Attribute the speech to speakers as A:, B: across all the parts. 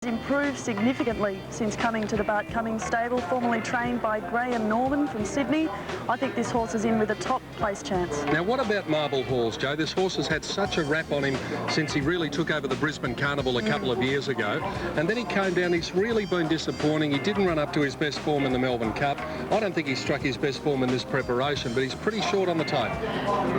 A: Improved significantly since coming to the Bart Cummings stable, formerly trained by Graham Norman from Sydney. I think this horse is in with a top place chance.
B: Now, what about Marble Halls, Joe? This horse has had such a rap on him since he really took over the Brisbane Carnival a couple of years ago, and then he came down. He's really been disappointing. He didn't run up to his best form in the Melbourne Cup. I don't think he struck his best form in this preparation, but he's pretty short on the tape.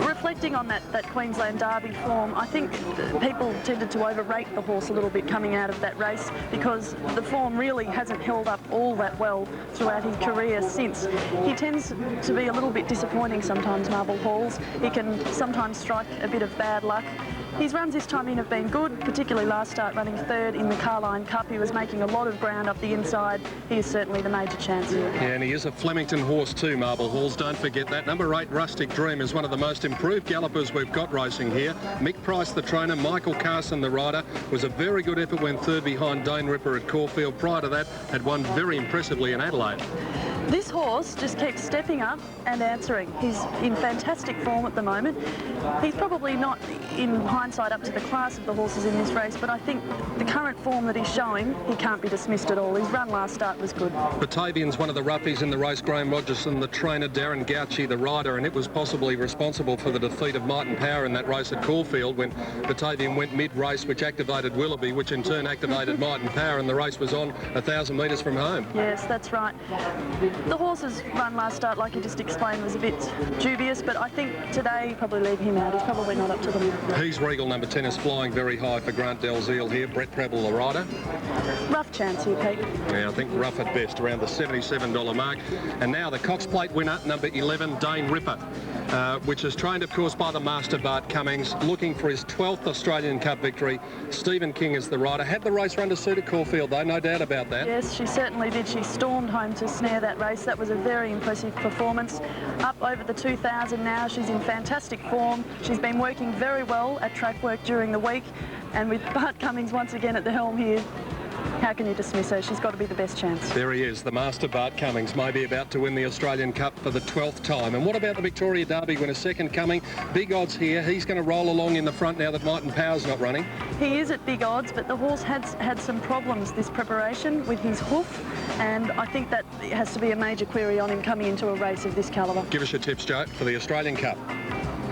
A: Reflecting on that Queensland Derby form, I think people tended to overrate the horse a little bit coming out of that race, because the form really hasn't held up all that well throughout his career since. He tends to be a little bit disappointing sometimes, Marble Halls. He can sometimes strike a bit of bad luck. His runs this time in have been good, particularly last start running third in the Carline Cup. He was making a lot of ground up the inside. He is certainly the major chance here.
B: Yeah, and he is a Flemington horse too, Marble Halls. Don't forget that. Number 8, Rustic Dream, is one of the most improved gallopers we've got racing here. Mick Price, the trainer, Michael Carson, the rider, was a very good effort when third behind Dane Ripper at Caulfield. Prior to that, had won very impressively in Adelaide.
A: This horse just keeps stepping up and answering. He's in fantastic form at the moment. He's probably not, in hindsight, up to the class of the horses in this race, but I think the current form that he's showing, he can't be dismissed at all. His run last start was good.
B: Batavian's one of the roughies in the race. Graham Rogerson, the trainer, Darren Gauci, the rider, and it was possibly responsible for the defeat of Might and Power in that race at Caulfield when Batavian went mid-race, which activated Willoughby, which in turn activated Might and Power, and the race was on 1,000 metres from home.
A: Yes, that's right. The horse's run last start, like you just explained, was a bit dubious, but I think today probably leave him out. He's probably not up to them.
B: He's Regal, number 10, is flying very high for Grant Dalziel here. Brett Prebble, the rider.
A: Rough chance here, Pete.
B: Yeah, I think rough at best, around the $77 mark. And now the Cox Plate winner, number 11, Dane Ripper, which is trained, of course, by the master Bart Cummings, looking for his 12th Australian Cup victory. Stephen King is the rider. Had the race run to suit at Caulfield, though, no doubt about that.
A: Yes, she certainly did. She stormed home to snare that race. That was a very impressive performance. Up over the 2,000 now. She's in fantastic form. She's been working very well at track work during the week, and with Bart Cummings once again at the helm here, how can you dismiss her? She's got to be the best chance.
B: There he is, the master Bart Cummings, maybe about to win the Australian Cup for the 12th time. And what about the Victoria Derby winner, second coming? Big odds here. He's going to roll along in the front now that Might and Power's not running.
A: He is at big odds, but the horse has had some problems this preparation with his hoof, and I think that has to be a major query on him coming into a race of this calibre.
B: Give us your tips, Joe, for the Australian Cup.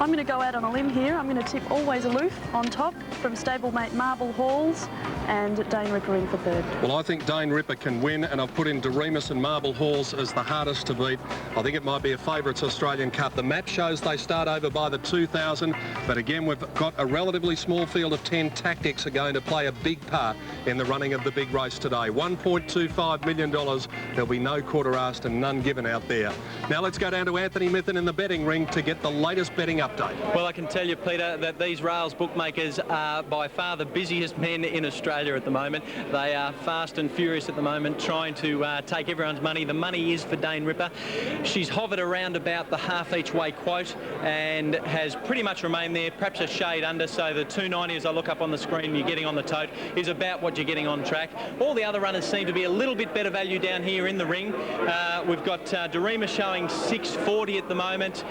A: I'm going to go out on a limb here. I'm going to tip Always Aloof on top from stablemate Marble Halls and Dane Ripper in for third.
B: Well, I think Dane Ripper can win, and I've put in Doremus and Marble Halls as the hardest to beat. I think it might be a favourites Australian Cup. The map shows they start over by the 2,000, but again, we've got a relatively small field of 10. Tactics are going to play a big part in the running of the big race today. $1.25 million. There'll be no quarter asked and none given out there. Now let's go down to Anthony Mithen in the betting ring to get the latest betting update.
C: Well, I can tell you, Peter, that these rails bookmakers are by far the busiest men in Australia at the moment. They are fast and furious at the moment, trying to take everyone's money. The money is for Dane Ripper. She's hovered around about the half each way quote and has pretty much remained there, perhaps a shade under. So the 290, as I look up on the screen, you're getting on the tote, is about what you're getting on track. All the other runners seem to be a little bit better value down here in the ring. We've got Dorema showing 640 at the moment.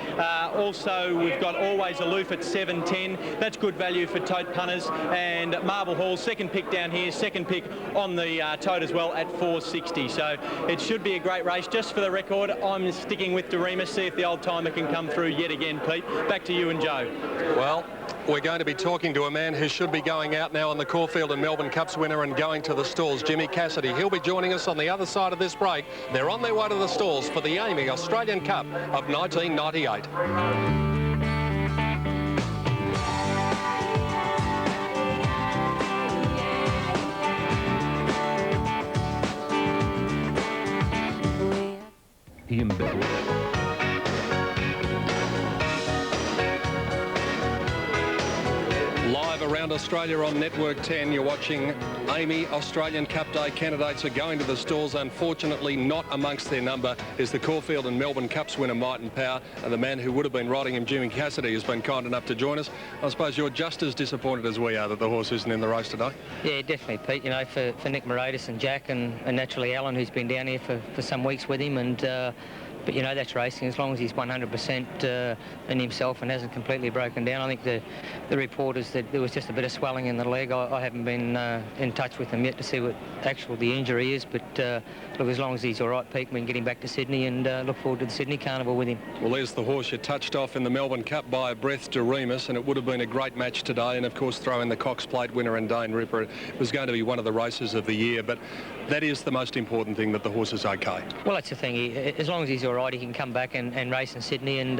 C: Also, we've got Always Aloof at 710. That's good value for tote punters. And Marble Hall, second pick down here, second pick on the tote as well at 460. So it should be a great race. Just for the record, I'm sticking with Dorema. See if the old timer can come through yet again, Pete. Back to you and Joe.
B: Well, we're going to be talking to a man who should be going out now on the Caulfield and Melbourne Cups winner and going to the stalls, Jimmy Cassidy. He'll be joining us on the other side of this break. They're on their way to the stalls for the AAMI Australian Cup of 1998.
D: Ian Bell.
B: Live around Australia on Network 10, you're watching AAMI Australian Cup Day. Candidates are going to the stalls. Unfortunately, not amongst their number is the Caulfield and Melbourne Cups winner, Might and Power, and the man who would have been riding him, Jimmy Cassidy, has been kind enough to join us. I suppose you're just as disappointed as we are that the horse isn't in the race today.
E: Yeah, definitely, Pete. You know, for Nick Moratis and Jack and naturally Alan, who's been down here for some weeks with him, and
D: But, you know, that's racing. As long as he's 100% in himself and hasn't completely broken down. I think the report is that there was just a bit of swelling in the leg. I haven't been in touch with him yet to see what the injury is. But, look, as long as he's all right, Pete, we can get him back to Sydney and look forward to the Sydney Carnival with him.
B: Well, there's the horse you touched off in the Melbourne Cup by a breath, De Remus, and it would have been a great match today. And, of course, throw in the Cox Plate winner and Dane Ripper. It was going to be one of the races of the year. But that is the most important thing, that the horse is OK.
D: Well, that's the thing. As long as he's all right, he can come back and race in Sydney. And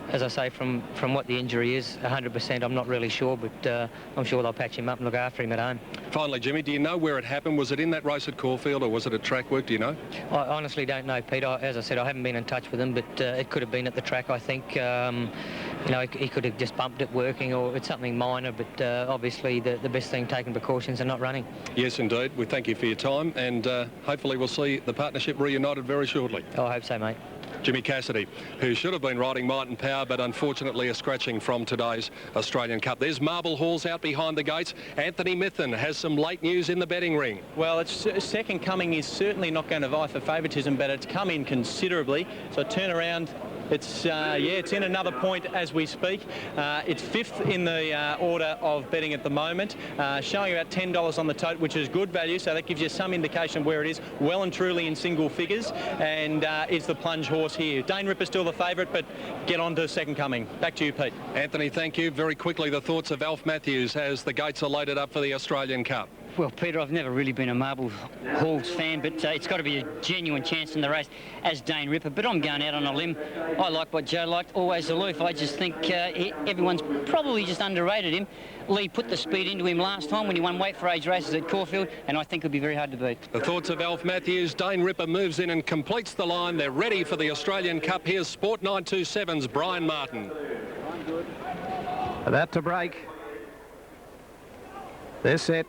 D: as I say, from what the injury is, 100%, I'm not really sure, but I'm sure they'll patch him up and look after him at home.
B: Finally, Jimmy, do you know where it happened? Was it in that race at Caulfield or was it at track work? Do you know?
D: I honestly don't know, Pete. As I said, I haven't been in touch with him, but it could have been at the track, I think. You know, he could have just bumped it working, or it's something minor, but obviously the best thing, taking precautions and not running.
B: Yes, indeed. We thank you for your time, and hopefully we'll see the partnership reunited very shortly.
D: Oh, I hope so, mate.
B: Jimmy Cassidy, who should have been riding Might and Power, but unfortunately a scratching from today's Australian Cup. There's Marble Halls out behind the gates. Anthony Mithun has some late news in the betting ring.
C: Well, its second coming is certainly not going to vie for favouritism, but it's come in considerably. So turn around. It's it's in another point as we speak. It's fifth in the order of betting at the moment, showing about $10 on the tote, which is good value. So that gives you some indication of where it is. Well and truly in single figures, and is the plunge horse here. Dane Ripper still the favourite, but get on to second coming. Back to you, Pete.
B: Anthony, thank you. Very quickly, the thoughts of Alf Matthews as the gates are loaded up for the Australian Cup.
E: Well, Peter, I've never really been a Marble Halls fan, but it's got to be a genuine chance in the race as Dane Ripper. But I'm going out on a limb. I like what Joe liked, Always Aloof. I just think everyone's probably just underrated him. Lee put the speed into him last time when he won weight for age races at Caulfield, and I think it'll be very hard to beat.
B: The thoughts of Alf Matthews. Dane Ripper moves in and completes the line. They're ready for the Australian Cup. Here's Sport 927's Brian Martin.
F: About to break. They're set.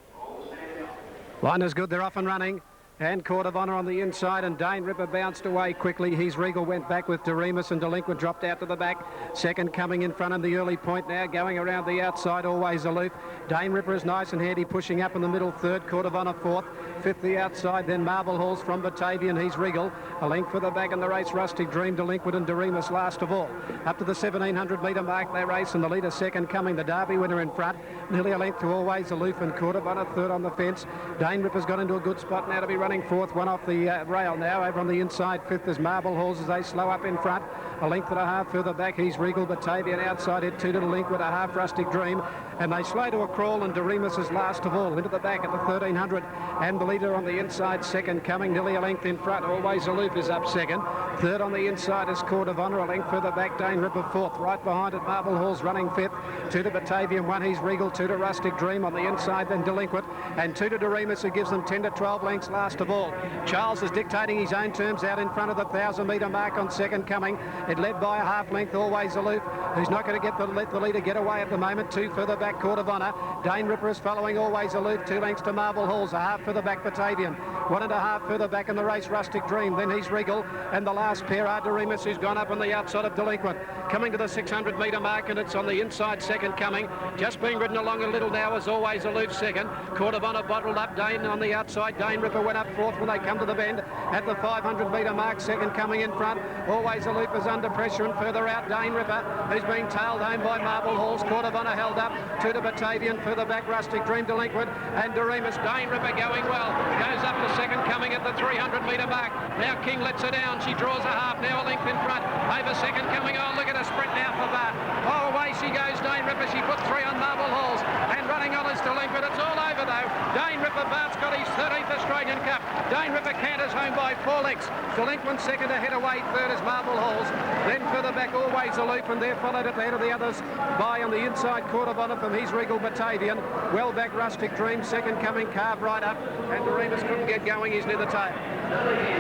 F: Line is good, they're off and running. And Court of Honour on the inside, and Dane Ripper bounced away quickly. He's Regal went back with De Remus, and Delinquent dropped out to the back. Second coming in front in the early point now, going around the outside, Always Aloof. Dane Ripper is nice and handy, pushing up in the middle, third. Court of Honour fourth. Fifth the outside, then Marble Halls from Batavian. He's Regal. A length for the back in the race, Rustic Dream, Delinquent and De Remus last of all. Up to the 1700 metre mark they race, and the leader second coming, the Derby winner in front. Nearly a length to Always Aloof, and Court of Honour third on the fence. Dane Ripper's got into a good spot now to be running fourth, one off the rail now. Over on the inside, fifth is Marble Halls as they slow up in front. A length and a half further back, he's Regal. Batavian outside it, two to Delinquent, a half Rustic Dream. And they slow to a crawl, and De Remus is last of all. Into the back at the 1300, and the leader on the inside, second coming, nearly a length in front. Always Aloof is up second. Third on the inside is Court of Honour, a length further back, Dane Ripper fourth. Right behind it, Marble Halls running fifth. Two to Batavian, one he's Regal, two to Rustic Dream on the inside, then Delinquent, and two to De Remus, who gives them 10 to 12 lengths last of all. Charles is dictating his own terms out in front of the 1,000 metre mark on second coming. It led by a half length, Always Aloof, who's not going to let the leader get away at the moment. Two further back, Court of Honour. Dane Ripper is following Always Aloof, 2 lengths to Marble Halls, a half further back, Batavian. 1.5 further back in the race, Rustic Dream, then he's Regal, and the last pair are De Remus, who's gone up on the outside of Delinquent. Coming to the 600 metre mark, and it's on the inside, second coming. Just being ridden along a little now is Always Aloof second. Court of Honour bottled up, Dane on the outside. Dane Ripper went up fourth when they come to the bend. At the 500 metre mark, second coming in front. Always Aloof is under pressure, and further out, Dane Ripper, who's being tailed home by Marble Halls. Court of Honour held up, two to Batavian, further back, Rustic Dream, Delinquent, and De Remus. Dane Ripper going well, goes up to second coming at the 300 metre mark. Now King lets her down, she draws a half, now a length in front, over second coming. Oh, look at her sprint now for Bart. Oh, away she goes, Dane Ripper, she put 3 on Marble Halls, and running on is Delinquent. It's all over though. Dane Ripper, Bart's got his 13th Australian Cup. Dane Ripper canters home by 4 lengths. Delinquent second ahead away, third is Marble Halls. Then further back, Always Aloof, and they're followed at the head of the others by on the inside, Court of Honour from his Regal, Batavian. Well back, Rustic Dream, second coming, carved right up, and De Remus couldn't get going, he's near the tail.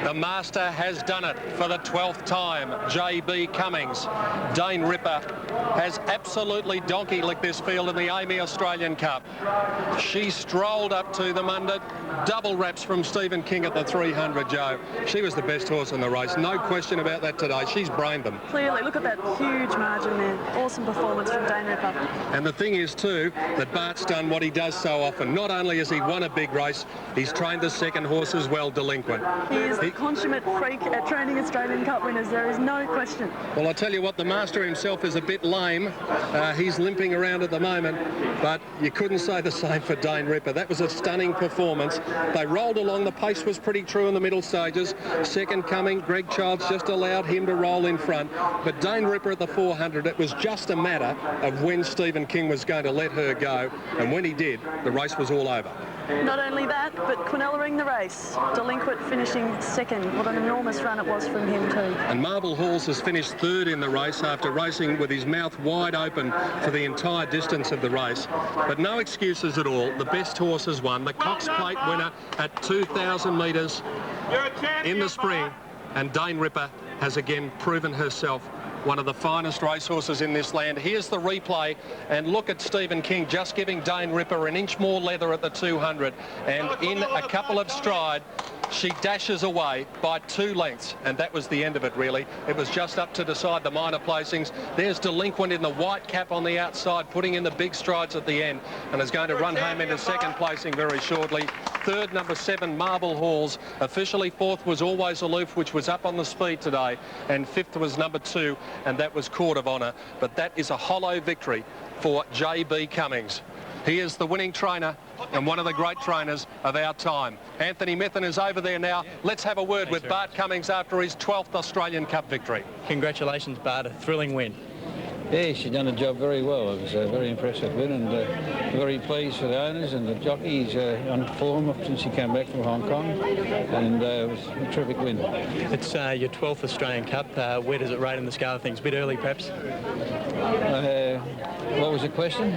B: The Master has done it for the 12th time, J.B. Cummings. Dane Ripper has absolutely donkey-licked this field in the Amy Australian Cup. She strolled up to them under double wraps from Stephen King at the 300. 200, Joe. She was the best horse in the race. No question about that today. She's brained them.
A: Clearly, look at that huge margin there. Awesome performance from Dane Ripper.
B: And the thing is, too, that Bart's done what he does so often. Not only has he won a big race, he's trained the second horse as well, Delinquent.
A: He is the consummate freak at training Australian Cup winners. There is no question.
B: Well, I tell you what, the master himself is a bit lame. He's limping around at the moment, but you couldn't say the same for Dane Ripper. That was a stunning performance. They rolled along. The pace was pretty true in the middle stages. Second coming, Greg Childs just allowed him to roll in front. But Dane Ripper at the 400, it was just a matter of when Stephen King was going to let her go. And when he did, the race was all over.
A: Not only that, but Quinella-ing the race. Delinquent finishing second. What an enormous run it was from him too.
B: And Marble Halls has finished third in the race after racing with his mouth wide open for the entire distance of the race. But no excuses at all. The best horse has won. The Cox Plate winner at 2,000 metres in the spring. And Dane Ripper has again proven herself one of the finest racehorses in this land. Here's the replay, and look at Stephen King just giving Dane Ripper an inch more leather at the 200, and in a couple of stride she dashes away by 2 lengths, and that was the end of it really. It was just up to decide the minor placings. There's Delinquent in the white cap on the outside, putting in the big strides at the end, and is going to run home into second placing very shortly. Third, number 7, Marble Halls. Officially fourth was Always Aloof, which was up on the speed today, and fifth was number 2, and that was Court of Honour. But that is a hollow victory for J.B. Cummings. He is the winning trainer and one of the great trainers of our time. Anthony Mithen is over there now. Let's have a word with Bart Cummings after his 12th Australian Cup victory.
C: Congratulations, Bart. A thrilling win.
G: Yeah, she's done the job very well. It was a very impressive win, and very pleased for the owners and the jockeys on form since he came back from Hong Kong, and it was a terrific win.
C: It's your 12th Australian Cup. Where does it rate in the scale of things? A bit early, perhaps?
G: What was the question?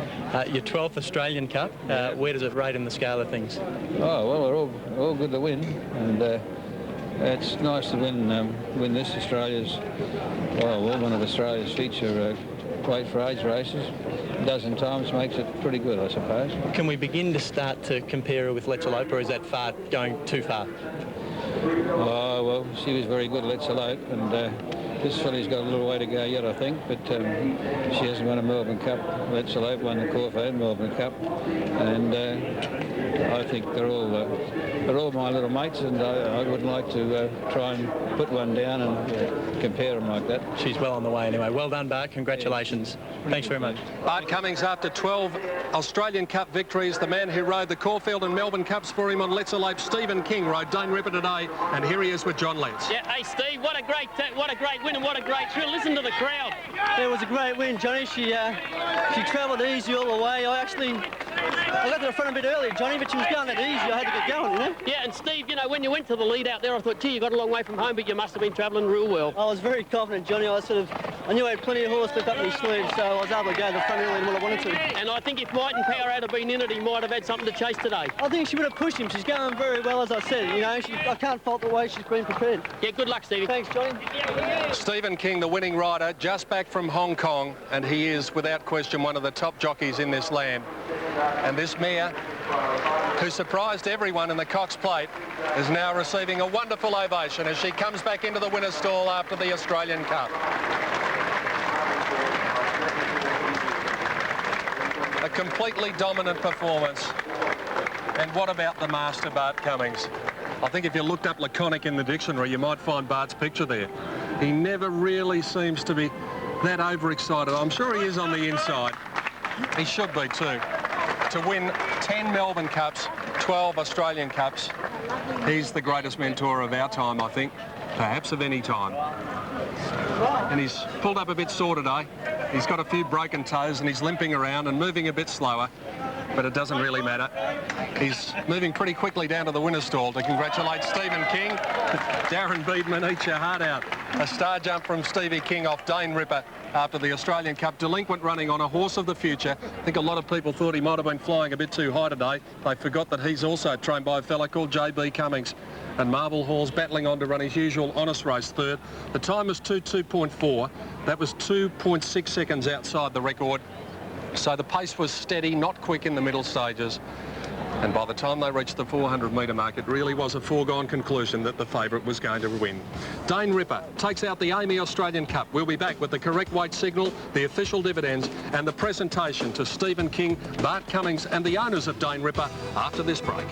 C: Your 12th Australian Cup. Where does it rate in the scale of things?
G: Oh, well, they're all good to win, and it's nice to win this Australia's, one of Australia's feature weight for age races. A dozen times makes it pretty good, I suppose.
C: Can we begin to start to compare her with Let's Elope, or is that going too far?
G: Oh, well, she was very good, Let's Elope, and this filly's got a little way to go yet, I think, but she hasn't won a Melbourne Cup. Let's Elope won the Caulfield Melbourne Cup, and I think they're all my little mates, and I wouldn't like to try and put one down and compare them like that.
C: She's well on the way anyway. Well done, Bart. Congratulations. Yeah. Thanks very much.
B: Bart Cummings, after 12 Australian Cup victories, the man who rode the Caulfield and Melbourne Cups for him on Let's Elope, Stephen King, rode Dane Ripper today, and here he is with John Letts.
H: Yeah, hey Steve, what a great win and what a great thrill. Listen to the crowd.
I: It was a great win, Johnny. She travelled easy all the way. I got to the front a bit earlier, Johnny, but she was going that easy. I had to get going, you know?
H: Yeah, and Steve, you know, when you went to the lead out there, I thought, gee, you got a long way from home, but you must have been travelling real well.
I: I was very confident, Johnny. I knew I had plenty of horse left up my sleeve, so I was able to go to the front earlier than what I wanted to.
H: And I think if Might and Power had been in it, he might have had something to chase today.
I: I think she would have pushed him. She's going very well, as I said. You know, I can't fault the way she's been prepared.
H: Yeah, good luck, Stevie.
I: Thanks, Johnny.
B: Stephen King, the winning rider, just back from Hong Kong, and he is, without question, one of the top jockeys in this land. And this mare, who surprised everyone in the Cox Plate, is now receiving a wonderful ovation as she comes back into the winner's stall after the Australian Cup. A completely dominant performance. And what about the master, Bart Cummings? I think if you looked up laconic in the dictionary, you might find Bart's picture there. He never really seems to be that overexcited. I'm sure he is on the inside. He should be too. To win 10 Melbourne Cups, 12 Australian Cups, he's the greatest mentor of our time, I think, perhaps of any time. And he's pulled up a bit sore today. He's got a few broken toes and he's limping around and moving a bit slower, but it doesn't really matter. He's moving pretty quickly down to the winner's stall to congratulate Stephen King. Darren Beedman, eat your heart out. A star jump from Stevie King off Dane Ripper after the Australian Cup. Delinquent running on a horse of the future. I think a lot of people thought he might have been flying a bit too high today. They forgot that he's also trained by a fella called J.B. Cummings. And Marble Halls battling on to run his usual honest race third. The time was 2:2.4. That was 2.6 seconds outside the record. So the pace was steady, not quick in the middle stages. And by the time they reached the 400-metre mark, it really was a foregone conclusion that the favourite was going to win. Dane Ripper takes out the AAMI Australian Cup. We'll be back with the correct weight signal, the official dividends and the presentation to Stephen King, Bart Cummings and the owners of Dane Ripper after this break.